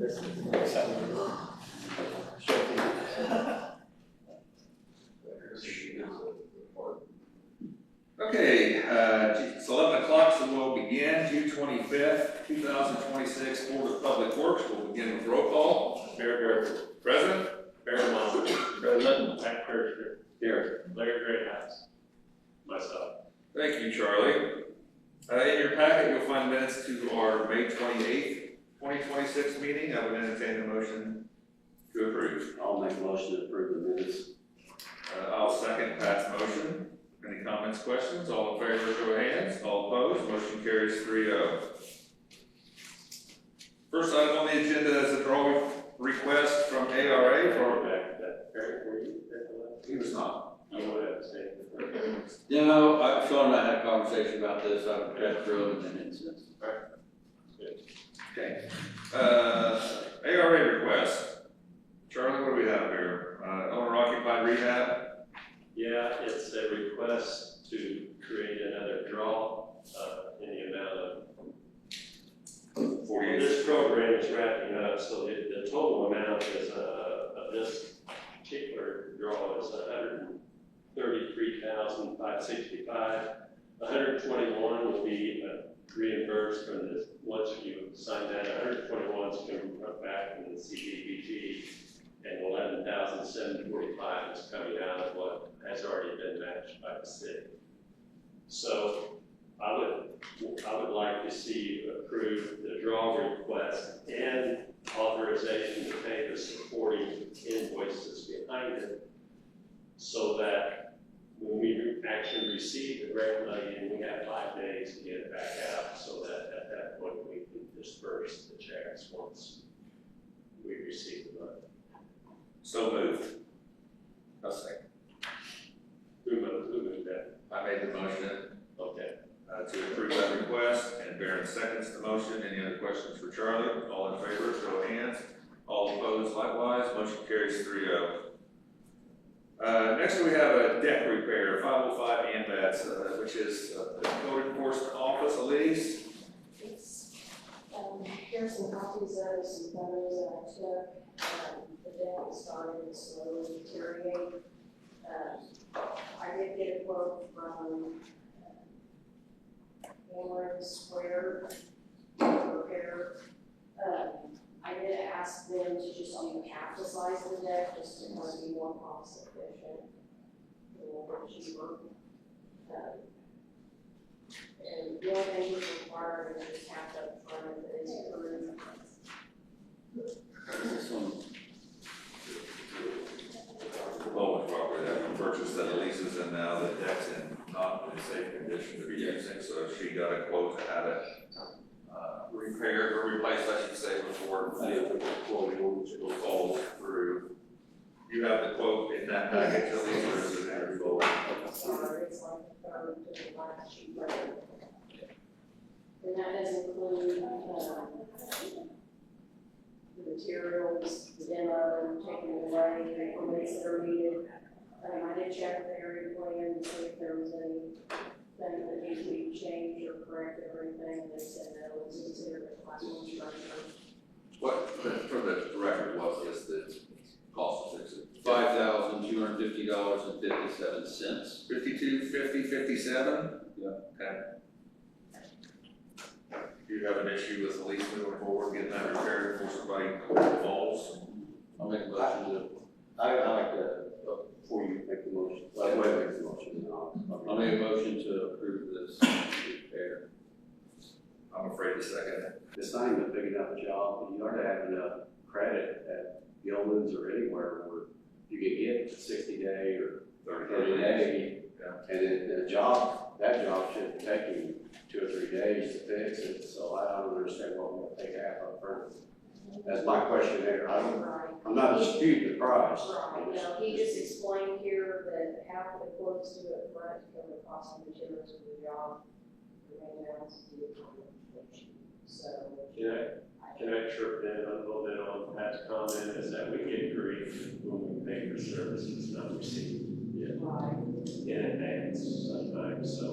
Okay, it's 11 o'clock, so we'll begin. June 25th, 2026, Board of Public Works. We'll begin with roll call. Mayor President. Vernon. President. Matt Kirschner. Here. Larry Greathouse. Myself. Thank you, Charlie. In your packet, you'll find minutes to our May 28th, 2026 meeting. I would entertain a motion to approve. I'll make a motion to approve the minutes. I'll second Pat's motion. Any comments, questions? All in favor, show of hands. All opposed, motion carries 3-0. First item on the agenda is a drawing request from ARA for. He was not. You would have to say. You know, Sean and I had a conversation about this. I've read through it and it's. Okay. ARA request. Charlie, what do we have here? Owner occupied rehab. Yeah, it's a request to create another draw in the amount of 48. This program is wrapping up, so the total amount is of this particular draw is $133,565. 121 will be reimbursed from this. Once you sign that, 121 is going to come back from the CDBG, and 11,745 is coming out of what has already been matched by the city. So I would like to see approved the draw request and authorization to pay the supporting invoices behind it, so that when we actually receive the grant money, and we have 5 days to get it back out, so that at that point we can disperse the checks once we receive the money. So moved. I'll second. Who moved that? I made the motion Okay. to approve that request, and Vernon seconds the motion. Any other questions for Charlie? All in favor, show of hands. All opposed, likewise. Motion carries 3-0. Next, we have a deck repair, 505 AMVATS, which is the Code Enforcement Office. Elise. Here's some copies of some photos that I took. The deck started to slowly deteriorate. I did get a quote from Cameron Square repair. I did ask them to just half the size of the deck, just to kind of be more cost efficient, a little bit cheaper. And the only thing was required is just half up front of it is approved. This one. Bowman property that we purchased that Elise is in now, the deck's in not in safe condition to be using, so she got a quote to have it repaired or replaced, I should say, before the quote falls through. You have the quote in that package, Elise, or is it in every folder? Sorry, it's like the third to the last sheet. And that does include the materials, the demo, taking it away, the implements that are needed. I did check the area plan to see if there was anything that needs to be changed or corrected or anything, and they said no, it was considered a class 1 structure. What, for the record, what is the cost of fixing? $5,250.57. 52, 50, 57? Yeah. Okay. Do you have an issue with Elise moving forward, getting that repaired before somebody falls? I'll make a motion to. I like to, before you make the motion. I'll make the motion. I'll make a motion to approve this repair. I'm afraid to second it. It's not even a big enough job, and you ought to have enough credit at Gilman's or anywhere where you can get 60-day or 30-day. Yeah. And then that job should take you 2 or 3 days to fix it, so I don't understand what we'll take half up front. That's my question there. I'm not disputing the price. Right, no, he just explained here that half of the quotes due up front to cover the cost of materials for the job, the main balance is due to completion. So. Can I chirp in a little bit on Pat's comment, is that we get grief when we pay for services not received Right. in advance sometimes, so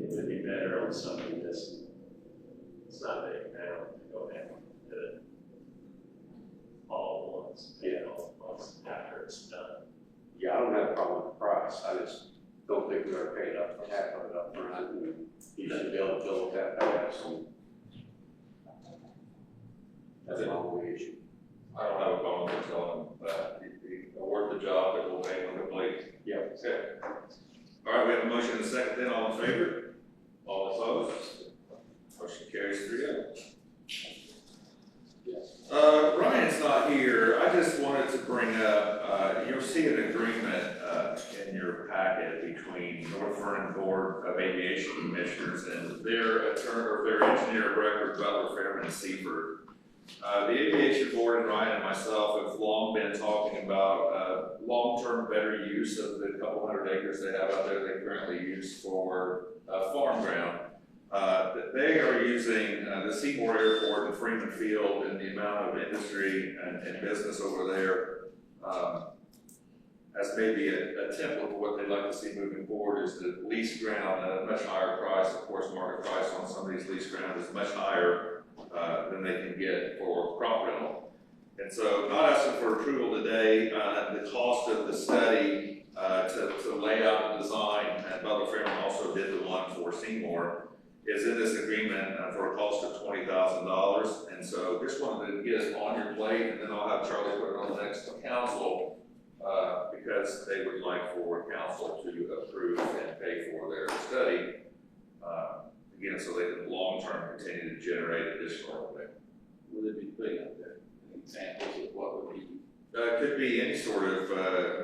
it would be better on something that's, it's not a big amount to go ahead and price. I just don't think we are paid up, half of it up front, and you should be able to build that back, so. That's my only issue. I don't have a problem with telling him that he award the job that will pay him complete. Yep. Okay. All right, we have a motion and a second then, all in favor? All opposed? Motion carries 3-0. Ryan's not here. I just wanted to bring up, you'll see an agreement, in your packet between North Vernon Board of Aviation Commissioners and their attorney, or their engineer of record, Butler, Fairman, and Seaford. The Aviation Board and Ryan and myself have long been talking about long-term better use of the couple hundred acres they have out there they currently use for farm ground. They are using the Seymour Airport and Freeman Field and the amount of industry and business over there as maybe a template for what they'd like to see moving forward is to lease ground at a much higher price. Of course, market price on some of these lease ground is much higher than they can get for crop rental. And so, not asking for approval today, the cost of the study to lay out the design, and Butler Fairman also did the one for Seymour, is in this agreement for a cost of $20,000. And so, just wanted to get us on your plate, and then I'll have Charlie put it on the next council because they would like for council to approve and pay for their study. Again, so they can long-term continue to generate additional revenue. Would it be putting up there examples of what would be? It could be any sort of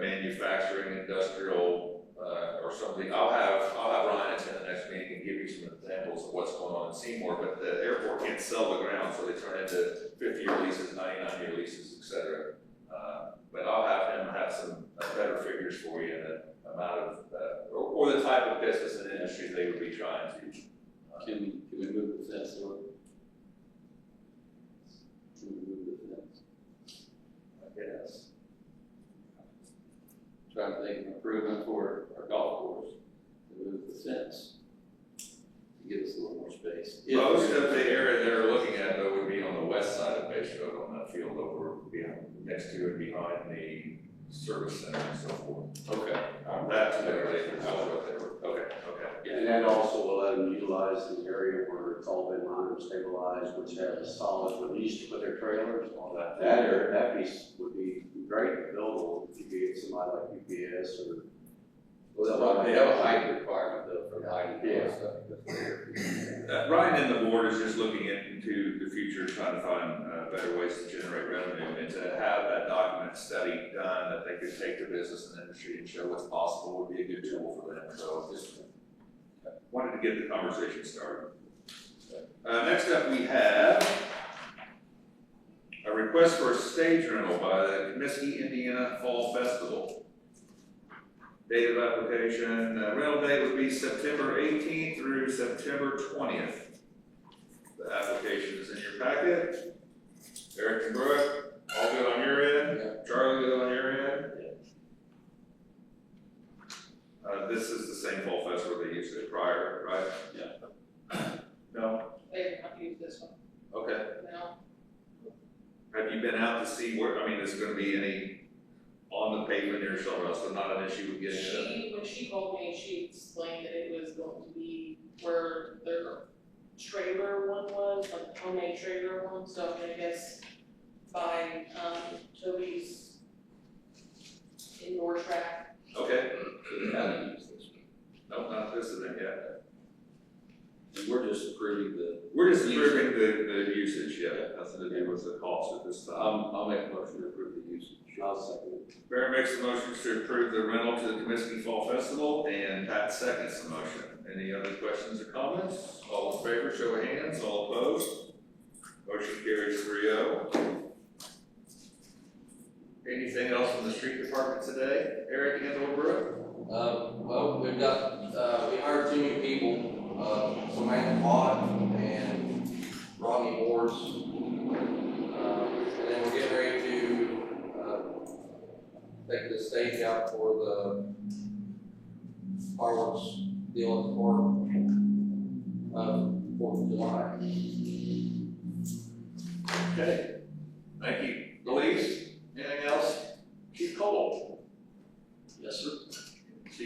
manufacturing, industrial, or something. I'll have Ryan attend the next meeting and give you some examples of what's going on in Seymour, but the airport can't sell the ground, so they turn into 50-year leases, 99-year leases, etc. But I'll have him have some better figures for you and the amount of, or the type of business and industry they would be trying to. Can we move the fence or? Can we move the fence? I guess. Trying to think of improvement for our golf course, to move the fence, to give us a little more space. Most of the area they're looking at though would be on the west side of Base Road on that field over behind, next to and behind the service center and so forth. Okay. That's what they were, okay. And that also will let them utilize the area where it's all been mined and stabilized, which has a solid release to put their trailers, all that. That piece would be great to build on if you get somebody like UPS or. Well, they have a height requirement though for lighting and Yeah. stuff. Ryan and the board is just looking into the future, trying to find better ways to generate revenue and to have that document study done that they could take to business and industry and show what's possible would be a good tool for them. So just wanted to get the conversation started. Next up we have a request for a stage rental by the Comiskey, Indiana Fall Festival. Date of application, rental date would be September 18th through September 20th. The application is in your packet. Eric and Brooke, all good on your end? Yeah. Charlie, good on your end? This is the same fall festival they used it prior, right? Yeah. No? They have used this one Okay. now. Have you been out to see where, I mean, is there gonna be any on the pavement near somewhere else, so not an issue with getting it? When she told me, she explained that it was going to be where their trailer one was, like the homemade trailer one, so I guess by, Toby's indoor track. Okay. So they haven't used this one. No, not this event yet. And we're just approving the. We're just approving the usage, yeah, nothing to do with the cost at this time. I'll make a motion to approve the usage. I'll second it. Barry makes the motion to approve the rental to the Comiskey Fall Festival, and Pat seconds the motion. Any other questions or comments? All in favor, show of hands, all opposed? Motion carries 3-0. Anything else from the street department today? Eric and/or Brooke? Well, we've got, we hired 2 new people, Samantha Pott and Rodney Morris. And then we're getting ready to, take the stage out for the fireworks deal at the park, 4th of July. Okay. Thank you. Louise, anything else? Chief Cole? Yes, sir. Chief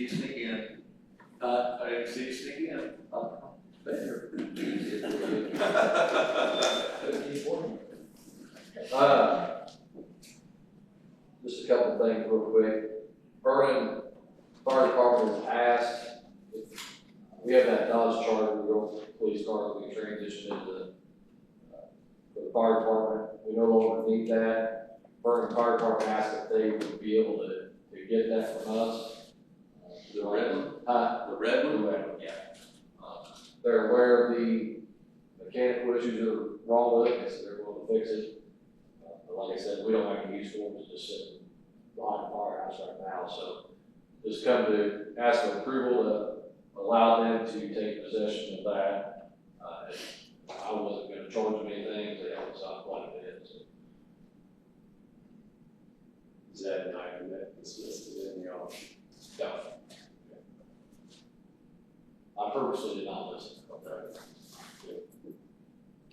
I didn't see you sneak in. Better. Just a couple of things real quick. Vernon Fire Department has asked if we have that Dodge Charger, the old police car that we transitioned into for the fire department. We no longer need that. Vernon Fire Department asked if they would be able to get that from us. The red one? The red one? Yeah. They're aware of the mechanical issues that are wrong with it, so they're willing to fix it. But like I said, we don't have any use for them to just sit behind the firehouse right now, so just come to ask for approval to allow them to take possession of that. I wasn't gonna charge them anything, they helped us out quite a bit, so. Is that an item that is listed in the offer? Yeah. I purposely did not listen.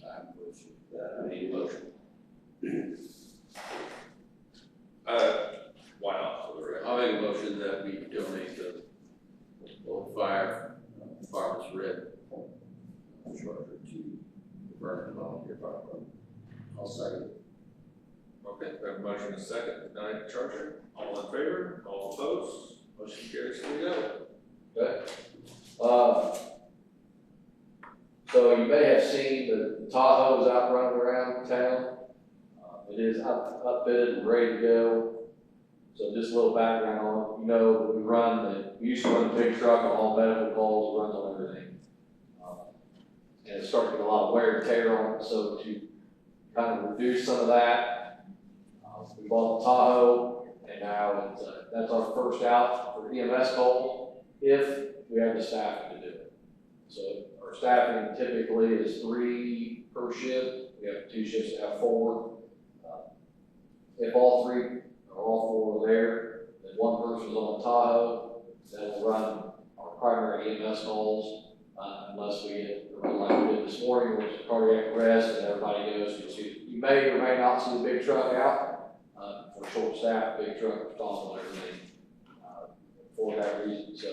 I'm pushing that. I need a motion. Why not for the rest? I'll make a motion that we donate the old fire department's red charger to the Vernon Volunteer Fire Department. I'll second. Okay, we have a motion and a second, to donate the charger. All in favor? All opposed? Motion carries 3-0. Okay. So you may have seen the Tahoe is out running around town. It is upfitted and ready to go. So just a little background on it. You know, we used to run the big truck on all medical calls, runs on everything. And it's starting to get a lot of wear and tear on it. So to kind of reduce some of that, we bought the Tahoe, and now that's our first out for EMS calls if we have the staffing to do it. So our staffing typically is 3 per shift. We have 2 shifts that have 4. If all 3 or all 4 are there, then one person's on the Tahoe that will run our primary EMS calls unless we get like we did this morning, which is cardiac arrest, and everybody goes. You may or may not see the big truck out for short staff. Big truck responsible and everything for that reason. So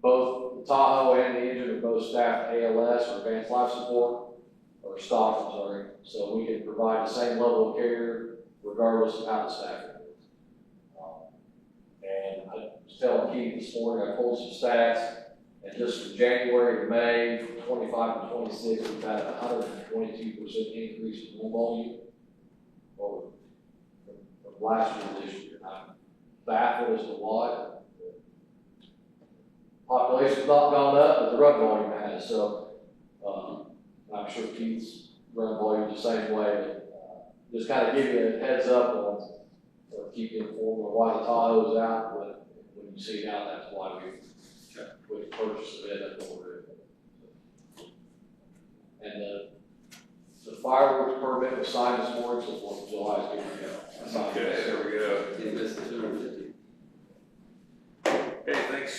both the Tahoe and the engine are both staffed ALS or advanced life support or stock. I'm sorry. So we can provide the same level of care regardless of how the staffing is. And I was telling Keith this morning, I pulled some stats, and just from January to May, from 25 to 26, we've had a 122% increase in room volume over from last year to this year. I'm baffled as to why. Population's not gone up, but the run volume has. So I'm sure Keith's run volume is the same way. But, just kind of give you a heads up on, or keep you informed on why the Tahoe is out. But when you see it out, that's why we purchased it at the order. And the fireworks permit was signed this morning, so 4th of July is good to go. Okay, there we go. You missed the 250. Okay, thanks,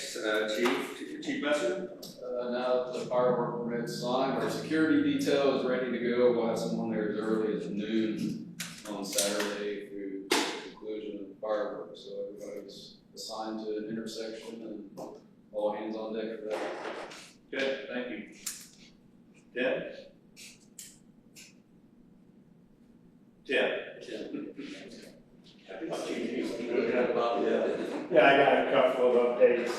Chief Messer. Now that the firework permit's signed, our security detail is ready to go. We'll have someone there as early as noon on Saturday through the conclusion of the fireworks. So everybody's assigned to an intersection and all hands on deck for that. Good, thank you. Tim? Yeah, I got a couple of updates.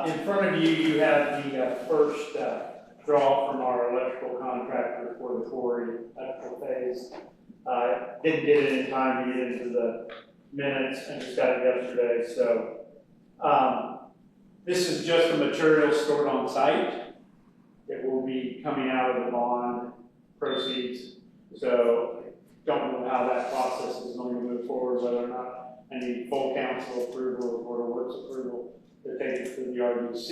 In front of you, you have the first draw from our electrical contractor for the quarry electrical phase. Didn't get it in time to get into the minutes and just got it yesterday. So this is just the material stored on site. It will be coming out of the bond proceeds. So don't know how that process is going to move forward, whether or not I need full council approval or Board of Works approval to take it to the RDC,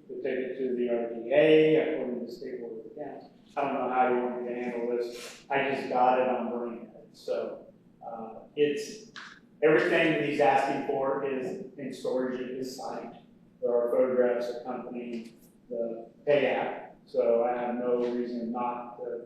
to take it to the RDA, according to the State Board of Accounts. I don't know how you want me to handle this. I just got it on bringing it. So it's everything that he's asking for is in storage at his site. There are photographs accompanying the pay app. So I have no reason to deny it.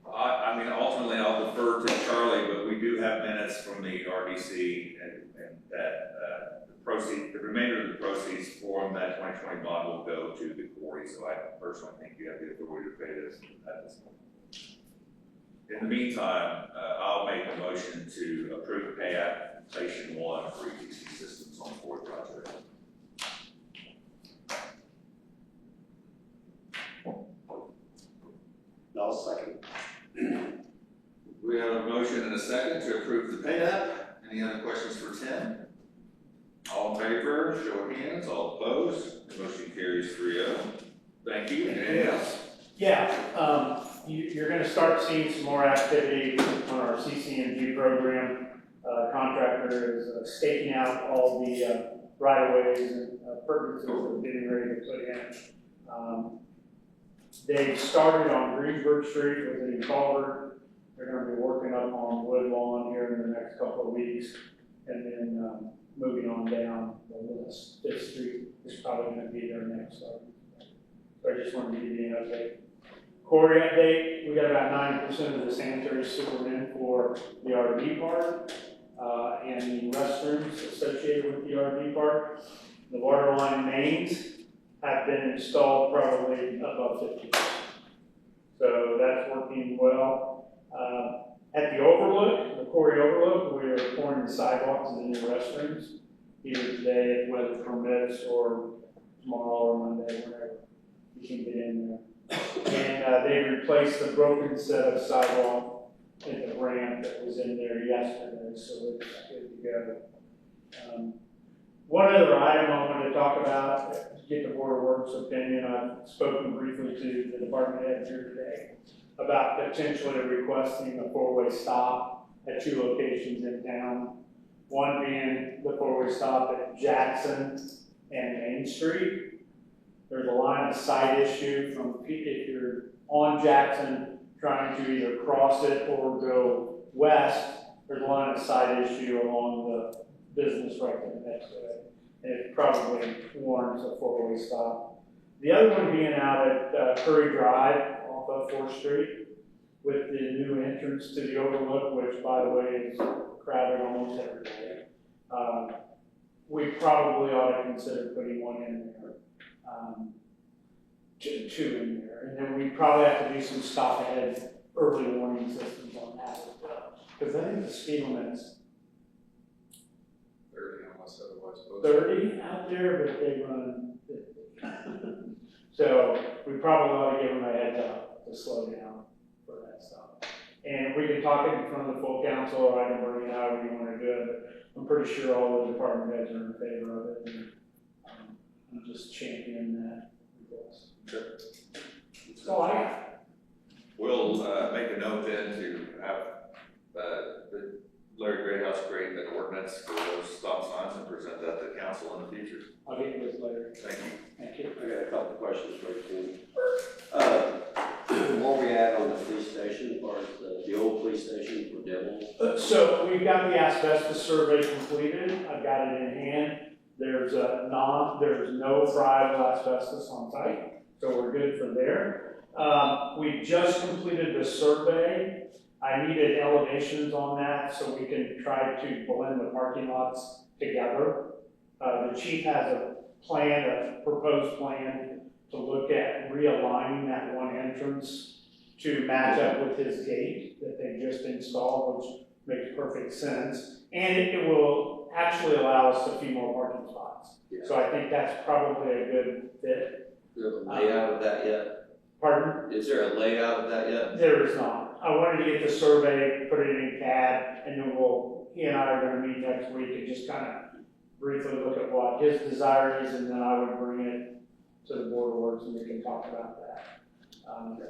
I mean, ultimately, I'll defer to Charlie, but we do have minutes from the RDC and that the remainder of the proceeds from that 2020 bond will go to the quarry, so I personally think you have the authority to pay this at this point. In the meantime, I'll make a motion to approve pay application 1 for ETC Systems on the quarry project. I'll second. We have a motion and a second to approve the pay app. Any other questions for Tim? All in favor, show of hands. All opposed, the motion carries 3-0. Thank you. Anything else? Yeah, you're gonna start seeing some more activity on our CCNG program. Contractor is staking out all the right-of-ways and permits that we're getting ready to put in. They started on Greensburg Street with the culvert. They're gonna be working up on Woodlawn here in the next couple of weeks, and then moving on down the list. Fifth Street is probably gonna be their next start. So I just wanted to give you an update. Quarry update, we got about 90% of the sanitary sewer in for the RV park, and the restrooms associated with the RV park. The water line mains have been installed probably above 50%. So that's working well. At the overlook, the quarry overlook, we are pouring the sidewalks and the new restrooms, either today if weather permits, or tomorrow or Monday, whenever you can get in there. And they replaced the broken set of sidewalk in the ramp that was in there yesterday, so it's good to go. One other item I wanted to talk about, to get the Board of Works opinion, I've spoken briefly to the department head here today about potentially requesting a four-way stop at 2 locations in town. One being the four-way stop at Jackson and Main Street. There's a line of sight issue from, if you're on Jackson trying to either cross it or go west, there's a line of sight issue along the business right there next to it. And it probably warrants a four-way stop. The other one being out at Curry Drive off of 4th Street with the new entrance to the overlook, which by the way is crowded almost every day. We probably ought to consider putting one in there. Two in there, and then we probably have to do some stop ahead early warning systems on that as well. Because I think the speed limit's 30 unless otherwise posted. 30 out there, but they run 50. So we probably ought to give them a heads up to slow down for that stuff. And we can talk it in front of the full council, or I can bring it however you want to do it, but I'm pretty sure all the department heads are in favor of it. And, I'm just championing that request. Sure. So I got. We'll make a note then to have the Larry Greathouse create an ordinance for those stop signs and present that to council in the future. I'll get you this later. Thank you. Thank you. I got a couple of questions for you, Tim. Where we at on the police station, or the old police station for Devil? So we've got the asbestos survey completed. I've got it in hand. There's no friable asbestos on site, so we're good for there. We just completed the survey. I needed elevations on that so we can try to blend the parking lots together. The chief has a proposed plan to look at realigning that one entrance to match up with his gate that they just installed, which makes perfect sense. And it will actually allow us a few more parking spots. Yeah. So I think that's probably a good fit. Do you have a layout of that yet? Pardon? Is there a layout of that yet? There is not. I wanted to get the survey, put it in CAD, and then he and I are gonna meet next week and just kind of briefly look at what his desire is, and then I would bring it to the Board of Works and we can talk about that.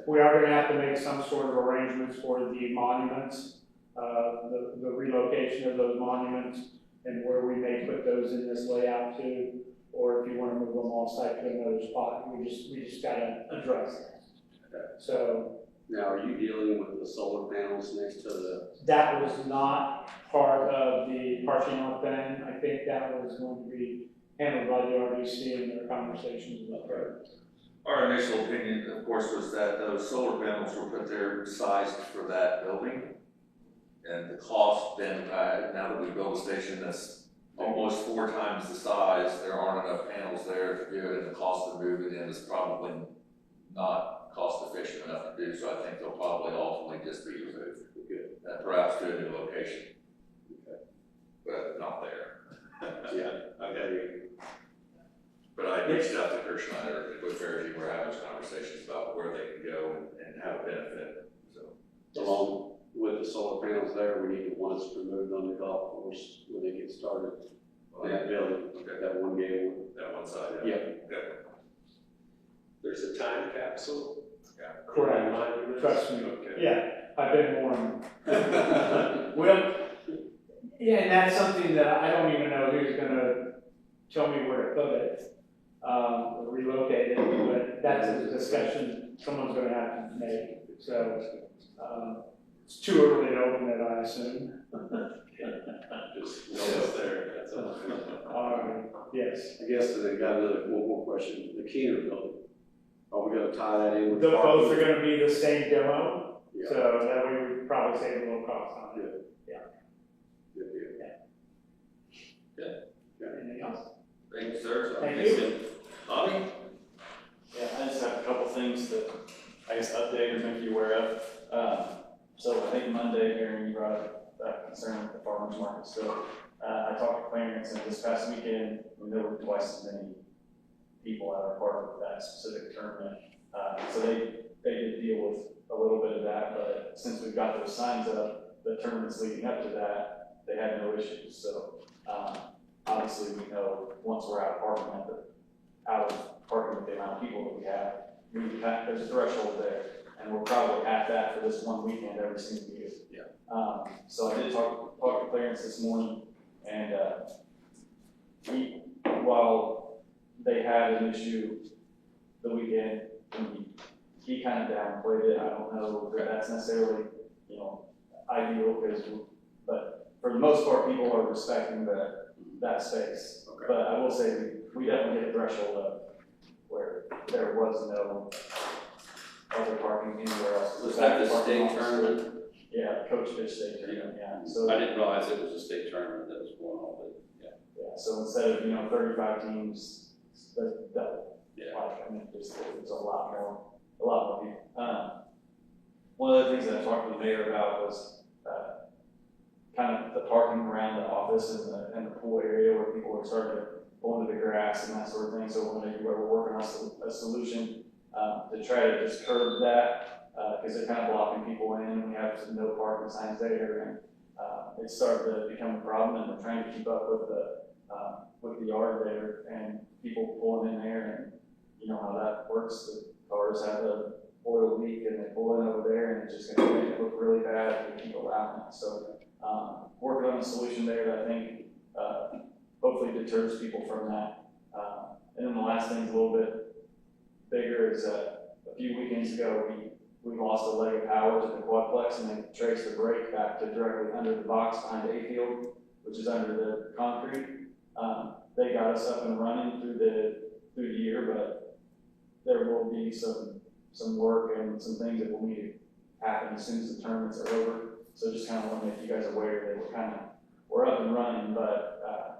We are gonna have to make some sort of arrangements for the monuments, the relocation of those monuments, and where we may put those in this layout too, or if you want to move them off site to another spot, we just gotta address that. Okay. So Now, are you dealing with the solar panels next to the? that was not part of the parking lot thing. I think that was going to be handled by the RDC in their conversations with her. Our initial opinion, of course, was that those solar panels were put there sized for that building. And the cost then, now that we build a station that's almost 4 times the size, there aren't enough panels there to do it, and the cost of moving in is probably not cost efficient enough to do, so I think they'll probably ultimately just be removed. Good. And perhaps to a new location, Okay. but not there. Yeah, okay. But I reached out to Kurt Schneider with Verity, we're having conversations about where they can go and have a benefit, so. Along with the solar panels there, we need the ones removed on the golf course when they get started. That building, that one game. That one side, Yeah. Okay. There's a time capsule. Correct. Monument. Trust me. Okay. Yeah, I've been warned. Well, yeah, and that's something that I don't even know who's gonna tell me where to put it, or relocate it, but that's a discussion someone's gonna have to make, so, it's too early to open it, I assume. Just know it's there, that's all. Yes. I guess they got one more question. The Keener building. Are we gonna tie that in with The parking? both are gonna be the same demo, Yeah. so that way we probably save a little cost on it. Good deal. Anything else? Thank you, sir. Thank you. Bobby? Yeah, I just have a couple things that I guess update or make you aware of. So I think Monday, Aaron, you brought up that concern with the farmer's market. So I talked to Clarence, and this past weekend, there were twice as many people at our park with that specific tournament. So they did deal with a little bit of that, but since we've got those signs up, the tournaments leading up to that, they had no issues. So obviously we know once we're out of parking with the amount of people that we have, there's a threshold there, and we're probably at that for this one weekend every single year. Yeah. So I did talk to Clarence this morning, and while they had an issue the weekend, he kind of downplayed it. I don't know that that's necessarily, ideal, but for the most part, people are respecting that space. Okay. But I will say, we definitely hit a threshold of where there was no other parking anywhere else. Was that the state tournament? Yeah, Coach Fish State tournament, yeah. So I didn't realize it was a state tournament that was going on, but yeah, so instead of, 35 teams, that's double. yeah. Like, I mean, there's a lot more people. One of the things that I talked to the mayor about was kind of the parking around the office and the pool area where people were starting to pull into the grass and that sort of thing. So we're working on a solution to try to just curb that because they're kind of blocking people in. We have some no parking signs there, and it's starting to become a problem. And we're trying to keep up with the yard there and people pulling in there, and you know how that works. The cars have a oil leak and they pull in over there, and it's just going to make it look really bad if we keep allowing it. So working on a solution there that I think hopefully deters people from that. And then the last thing is a little bit bigger is a few weekends ago we lost a leg of power to the quadplex, and they traced the break back to directly under the box behind A field, which is under the concrete. They got us up and running through the year, but there will be some work and some things that will need to happen as soon as the tournaments are over. So just kind of want to make you guys aware that we're up and running, but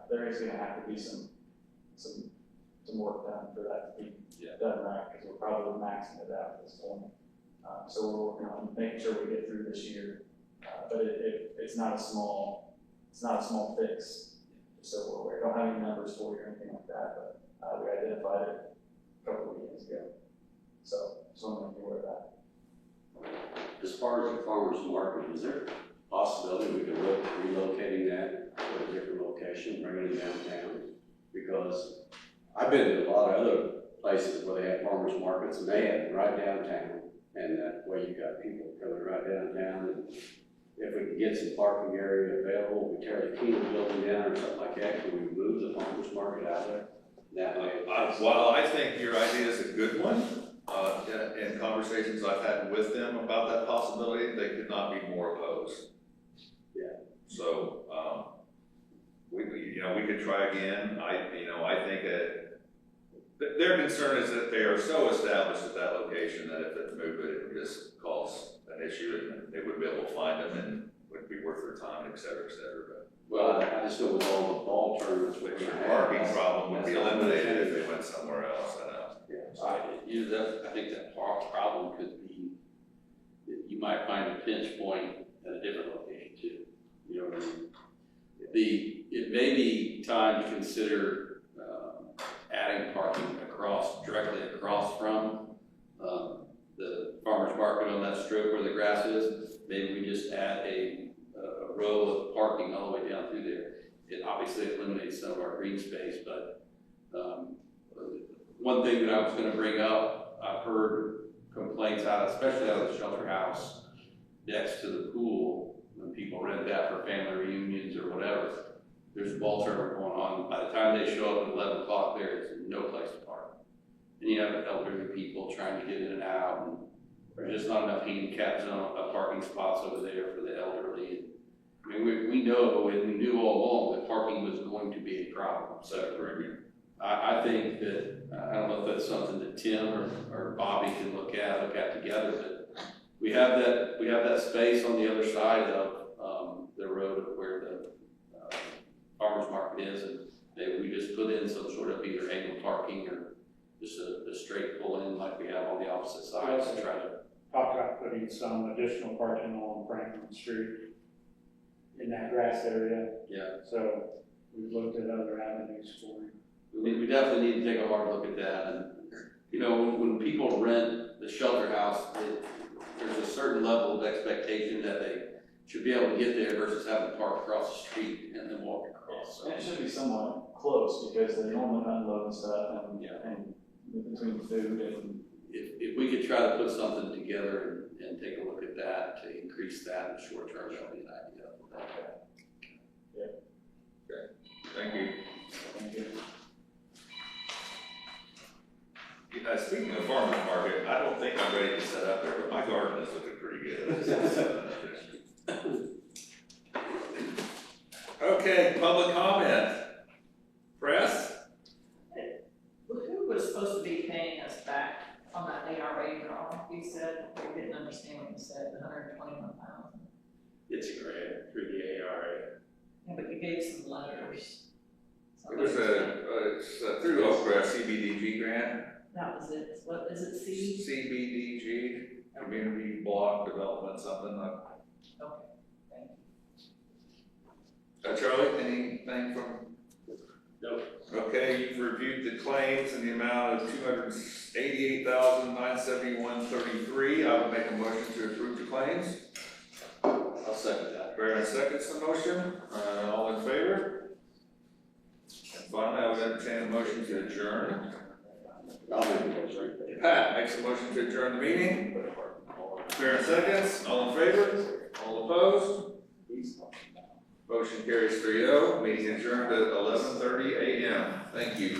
there is going to have to be some work done for that to be done right, because we're probably maxing it out at this point. So we're working on making sure we get through this year, but it's not a small fix. So we're aware. Don't have any numbers for you or anything like that, but we identified it a couple of weekends ago. So just want to make you aware of that. As far as the farmer's market, is there a possibility we could look at relocating that to a different location, bringing it downtown? Because I've been to a lot of other places where they have farmer's markets, and they have it right downtown, and that way you've got people coming right downtown. And if we can get some parking area available, we tear the Keener building down or something like that, can we move the farmer's market out of there? That way. Well, I think your idea is a good one. In conversations I've had with them about that possibility, they could not be more opposed. Yeah. So, we could try again. I think that their concern is that they are so established at that location that if it's moved, it would just cause an issue, and they wouldn't be able to find them, and wouldn't be worth their time, et cetera, et cetera. Well, I just know with all the ball tournaments, which The parking problem would be eliminated if they went somewhere else, I know. Yeah. I think that problem could be, that you might find a pinch point at a different location too. You know what I mean? It may be time to consider, adding parking directly across from, the farmer's market on that strip where the grass is. Maybe we just add a row of parking all the way down through there. It obviously eliminates some of our green space, but, one thing that I was gonna bring up, I've heard complaints especially out of the shelter house next to the pool, when people rent that for family reunions or whatever. There's a ball tournament going on. By the time they show up at 11 o'clock, there is no place to park. And you have elderly people trying to get in and out, and there's just not enough handicap zone, parking spots over there for the elderly. I mean, we know, and we knew all along that parking was going to be a problem. So I think that, I don't know if that's something that Tim or Bobby can look at together, but we have that space on the other side of, the road where the, farmer's market is, and maybe we just put in some sort of either angle parking or just a straight pull in like we have on the opposite sides to try to. Talked about putting some additional parking along Franklin Street in that grass area. Yeah. So we've looked at other avenues for it. We definitely need to take a hard look at that, and, you know, when people rent the shelter house, there's a certain level of expectation that they should be able to get there versus having to park across the street and then walk across. And it should be somewhat close, because they normally unload and stuff, and, Yeah. and between food and. If we could try to put something together and take a look at that to increase that in the short term, that would be an idea. Thank you. Thank you. Speaking of farmer's market, I don't think I'm ready to set up there, but my garden is looking pretty good. Okay, public comment. Press? Who was supposed to be paying us back on that ARA draw? You said, we didn't understand what you said, the 121,000. It's a grant through the ARA. Yeah, but you gave some letters. It was it's through Oakcrest CBDG grant. That was it. What is it, C? CBDG, Community Block Development, something like. Okay, thank you. Charlie, anything from? Nope. Okay, you've reviewed the claims in the amount of $288,971.33. I would make a motion to approve the claims. I'll second that. Vernon seconds the motion. All in favor? And finally, I would entertain a motion to adjourn. I'll make a motion. Pat makes a motion to adjourn the meeting. Vernon seconds. All in favor? All opposed? Motion carries 3-0. Meeting adjourned at 11:30 a.m. Thank you.